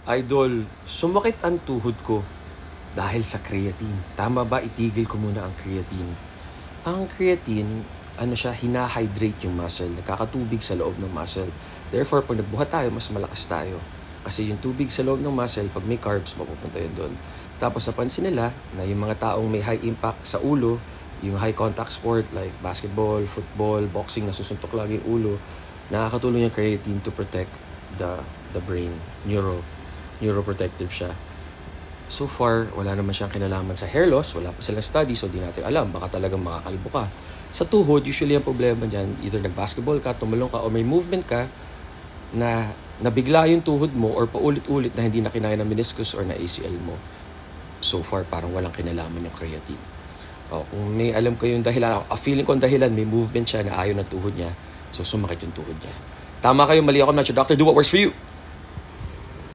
Idol, sumakit ang tuhod ko dahil sa creatine. Tama ba itigil ko muna ang creatine? Ang creatine, hinahydrate yung muscle. Nakakatubig sa loob ng muscle. Therefore, pag nagbuhat tayo, mas malakas tayo. Kasi yung tubig sa loob ng muscle, pag may carbs, mapupunta yun doon. Tapos napansin nila na yung mga taong may high impact sa ulo, yung high contact sport like basketball, football, boxing, nasusuntok lagi yung ulo, nakakatulong yung creatine to protect the brain, neuroprotective siya. So far, wala naman siyang kinalaman sa hair loss. Wala pa silang study, so di natin alam. Baka talagang makakalbo ka. Sa tuhod, usually ang problema dyan, either nag-basketball ka, tumalong ka, o may movement ka na nabigla yung tuhod mo or paulit-ulit na hindi na kinaya ng meniscus or na ACL mo. So far, parang walang kinalaman yung creatine. O, kung may alam ko yung dahilan, feeling ko ang dahilan, may movement siya na ayaw ng tuhod niya, so sumakit yung tuhod niya. Tama kayo, mali ako, not your doctor. Do what works for you.